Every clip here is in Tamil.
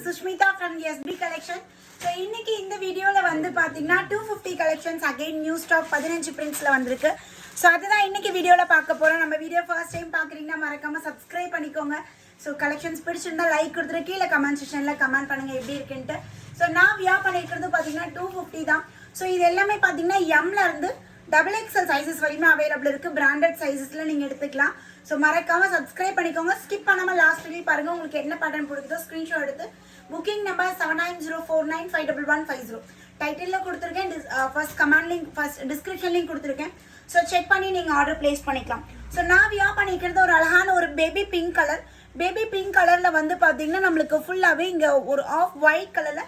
is Sushmita from SB Collection. So இன்னைக்கு இந்த வீடியோல வந்து பாத்தீங்கன்னா 250 collections again new stock 15 printsல வந்திருக்கு. So அதுதான் இன்னைக்கு வீடியோல பார்க்க போறோம். நம்ம வீடியோ ஃபர்ஸ்ட் டைம் பார்க்கறீங்கன்னா மறக்காம subscribe பண்ணிக்கோங்க. So collections பிடிச்சிருந்தா லைக் கொடுத்துட்டு கீழ கமெண்ட் செக்ஷன்ல கமெண்ட் பண்ணுங்க எப்படி இருக்குன்னு. So நான் வியர் பண்ணிக்கிறது பாத்தீங்கன்னா 250 தான். So இது எல்லாமே பாத்தீங்கன்னா M ல இருந்து double XL sizes வரையுமே அவைலபிள் இருக்கு. branded sizesல நீங்க எடுத்துக்கலாம். So மறக்காம subscribe பண்ணிக்கோங்க. skip பண்ணாம லாஸ்ட் வரைக்கும் பாருங்க. உங்களுக்கு என்ன பேட்டர்ன் பிடிக்குதோ ஸ்கிரீன்ஷாட் எடுத்து booking number 7904951150 டைட்டில்ல கொடுத்திருக்கேன். First comment link first description link கொடுத்திருக்கேன். So செக் பண்ணி நீங்க ஆர்டர் பிளேஸ் பண்ணிக்கலாம். So நான் வியர் பண்ணிக்கிறது ஒரு அழகான ஒரு baby pink colour. Baby pink கலர்ல வந்து பாத்தீங்கன்னா நமக்கு ஃபுல்லாவே இங்க ஒரு ஆஃப் ஒயிட் கலர்ல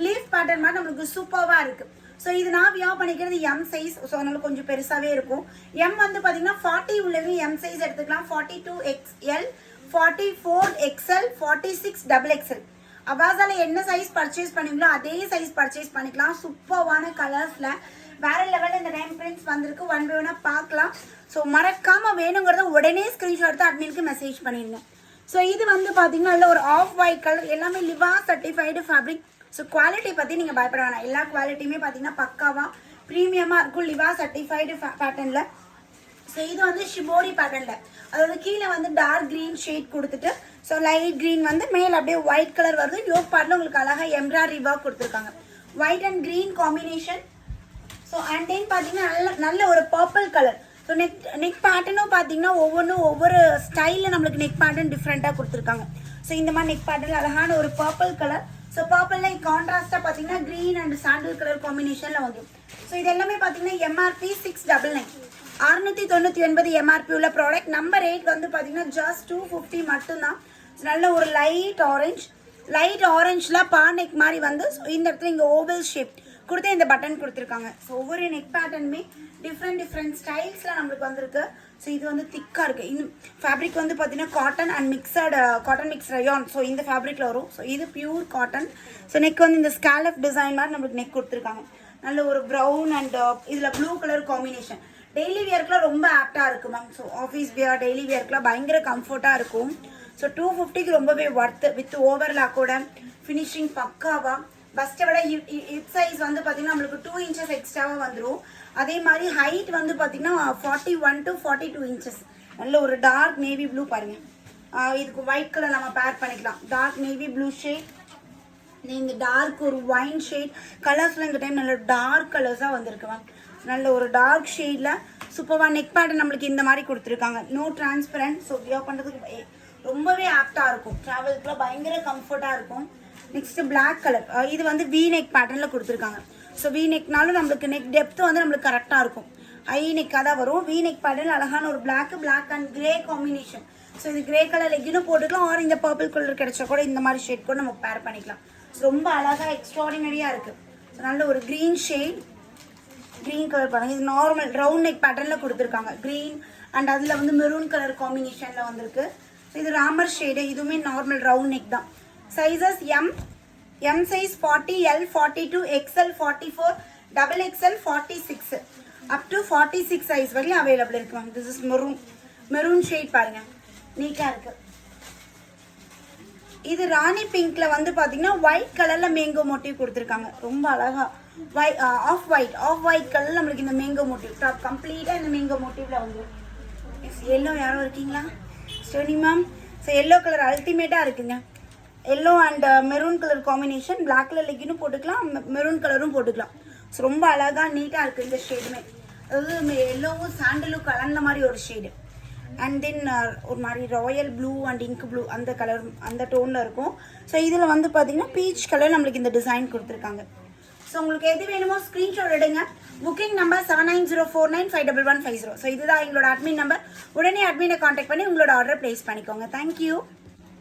லீஃப் பேட்டர்ன் மாதிரி நமக்கு சூப்பர்வா இருக்கு. ஸோ இது நான் வியர் பண்ணிக்கிறது M சைஸ். ஸோ அதனால கொஞ்சம் பெருசாகவே இருக்கும். M வந்து பார்த்தீங்கன்னா 40 உள்ளவங்க M சைஸ் எடுத்துக்கலாம். 42XL 44XL 46XXL அவாசால என்ன சைஸ் பர்ச்சேஸ் பண்ணீங்களோ அதே சைஸ் பர்ச்சேஸ் பண்ணிக்கலாம். சூப்பர்வான கலர்ஸில் வேற லெவலில் இந்த டைம் பிரிண்ட்ஸ் வந்திருக்கு. ஒன் பை ஒன்னாக பார்க்கலாம். ஸோ மறக்காமல் வேணுங்கிறத உடனே ஸ்க்ரீன்ஷாட் எடுத்து அட்மினுக்கு மெசேஜ் பண்ணிடுங்க. ஸோ இது வந்து பார்த்தீங்கன்னா இல்லை ஒரு ஆஃப் ஒயிட் கலர் எல்லாமே லிவா சர்டிஃபைடு ஃபேப்ரிக். ஸோ குவாலிட்டி பற்றி நீங்கள் பயப்பட வேணாம். எல்லா குவாலிட்டியுமே பார்த்தீங்கன்னா பக்காவாக ப்ரீமியமாக இருக்கும் லிவா சர்டிஃபைடு பேட்டர்னில். ஸோ இது வந்து ஷிபோரி பேட்டர்னில் அதாவது கீழே வந்து டார்க் க்ரீன் ஷேட் கொடுத்துட்டு ஸோ லைட் க்ரீன் வந்து மேலே அப்படியே ஒயிட் கலர் வருது. யோக் பார்ட்டில் உங்களுக்கு அழகாக எம்ப்ராய்டரி ஒர்க் கொடுத்துருக்காங்க. White and green combination. So and then பார்த்தீங்கன்னா நல்ல ஒரு பர்பிள் கலர். ஸோ நெக் பேட்டர்னும் பார்த்தீங்கன்னா ஒவ்வொரு ஸ்டைலில் நம்மளுக்கு நெக் பேட்டர்ன் டிஃப்ரெண்ட்டாக கொடுத்துருக்காங்க. ஸோ இந்த மாதிரி நெக் பேட்டர்னில் அழகான ஒரு பர்பிள் கலர். ஸோ பர்பிள்ல கான்ட்ராஸ்டாக பார்த்தீங்கன்னா க்ரீன் அண்ட் சாண்டில் கலர் காம்பினேஷனில் வந்துடும். ஸோ இது எல்லாமே பார்த்தீங்கன்னா MRP 699 699 MRP உள்ள ப்ராடக்ட். நம்பர் 8 வந்து பார்த்தீங்கன்னா ஜஸ்ட் 250 மட்டும்தான். நல்ல ஒரு லைட் ஆரஞ்சில் பா நெக் மாதிரி வந்து இந்த இடத்துல இங்கே ஓவல் ஷேப் கொடுத்து இந்த பட்டன் கொடுத்துருக்காங்க. ஸோ ஒவ்வொரு நெக் பேட்டர்னுமே டிஃப்ரெண்ட் ஸ்டைல்ஸில் நம்மளுக்கு வந்திருக்கு. ஸோ இது வந்து திக்காக இருக்குது. இந்த ஃபேப்ரிக் வந்து பார்த்தீங்கன்னா cotton and cotton mix rayon. So இந்த ஃபேப்ரிக்கில் வரும். ஸோ இது பியூர் காட்டன். ஸோ நெக் வந்து இந்த ஸ்கேலப் டிசைன் மாதிரி நம்மளுக்கு நெக் கொடுத்துருக்காங்க. நல்ல ஒரு ப்ரௌன் அண்ட் இதில் ப்ளூ கலர் காம்பினேஷன். டெய்லி வியர்க்குலாம் ரொம்ப ஆப்டாக இருக்கும் ma'am. So office wear daily வியர்க்குலாம் பயங்கர கம்ஃபர்ட்டாக இருக்கும். ஸோ 250க்கு ரொம்பவே ஒர்த்து வித் ஓவர்லாக்கோட ஃபினிஷிங் பக்காவாக. பஸ்ட்டை விட ஹிப் சைஸ் வந்து பார்த்தீங்கன்னா நம்மளுக்கு 2 inches எக்ஸ்ட்ராவாக வந்துடும். அதே மாதிரி ஹைட் வந்து பார்த்தீங்கன்னா 41 to 42 inches. நல்ல ஒரு டார்க் நேவி ப்ளூ பாருங்கள். இதுக்கு ஒயிட் கலர் நம்ம பேர் பண்ணிக்கலாம். டார்க் நேவி ப்ளூ ஷேட், இந்த டார்க் ஒரு ஒயின் ஷேட் கலர்ஸ்லாம் இந்த டைம் நல்ல டார்க் கலர்ஸாக வந்திருக்கு மேம். நல்ல ஒரு டார்க் ஷேடில் சூப்பராக நெக் பேட்டர்ன் நம்மளுக்கு இந்த மாதிரி கொடுத்துருக்காங்க. No transparent. ஸோ வியர் பண்ணுறதுக்கு ரொம்பவே ஆப்டாக இருக்கும். ட்ராவல்க்குலாம் பயங்கர கம்ஃபர்ட்டாக இருக்கும். Next black colour. இது வந்து வி நெக் பேட்டர்னில் கொடுத்துருக்காங்க. ஸோ வி நெக்னாலும் நம்மளுக்கு நெக் டெப்த் வந்து நம்மளுக்கு கரெக்டாக இருக்கும். ஐ நெக்காக தான் வரும். வி நெக் பேட்டர்னில் அழகான ஒரு black and grey combination. So இது கிரே கலர் லெக்கினும் போட்டுக்கலாம். ஆர் இந்த பர்பிள் கலர் கிடைச்சா கூட இந்த மாதிரி ஷேட் கூட நம்ம பேர் பண்ணிக்கலாம். ஸோ ரொம்ப அழகாக எக்ஸ்ட்ராடினரியாக இருக்குது. ஸோ நல்ல ஒரு க்ரீன் ஷேட், க்ரீன் கலர் பாருங்கள். இது நார்மல் ரவுண்ட் நெக் பேட்டர்னில் கொடுத்துருக்காங்க. க்ரீன் அண்ட் அதில் வந்து மெரூன் கலர் காம்பினேஷனில் வந்திருக்கு. ஸோ இது ராமர் ஷேடு. இதுவுமே நார்மல் ரவுண்ட் நெக் தான். Sizes M size 40, L 42, XL 44, XXL 46 up to 46 size வரையும் அவைலபிள் இருக்கு ma'am. This is maroon shade பாருங்க, நீட்டாக இருக்கு. இது ராணி பிங்க்ல வந்து பார்த்தீங்கன்னா ஒயிட் கலர்ல மேங்கோ மோட்டிவ் கொடுத்துருக்காங்க. ரொம்ப அழகா ஆஃப் ஒயிட் கலர்ல நம்மளுக்கு இந்த மேங்கோ மோட்டிவ் டாப் கம்ப்ளீட்டாக இந்த மேங்கோ மோட்டிவ்ல வந்து எல்லோ யாரும் இருக்கீங்களா ஸ்டோனி மேம்? ஸோ எல்லோ கலர் அல்டிமேட்டாக இருக்குங்க. Yellow and maroon colour combination. Black colour லெக்கினும் போட்டுக்கலாம், மெரூன் கலரும் போட்டுக்கலாம். ஸோ ரொம்ப அழகாக நீட்டாக இருக்குது இந்த ஷேடுமே. அதாவது எல்லோவும் சாண்டலும் கலந்த மாதிரி ஒரு ஷேடு. அண்ட் தென் ஒரு மாதிரி Royal blue and ink blue அந்த கலர் அந்த டோனில் இருக்கும். ஸோ இதில் வந்து பார்த்தீங்கன்னா பீச் கலர் நம்மளுக்கு இந்த டிசைன் கொடுத்துருக்காங்க. ஸோ உங்களுக்கு எது வேணுமோ ஸ்க்ரீன்ஷாட் எடுங்க. Booking number 7904951150. ஸோ இதுதான் எங்களோட அட்மின் நம்பர். உடனே அட்மினை காண்டாக்ட் பண்ணி உங்களோட ஆர்டர் பிளேஸ் பண்ணிக்கோங்க. தேங்க்யூ.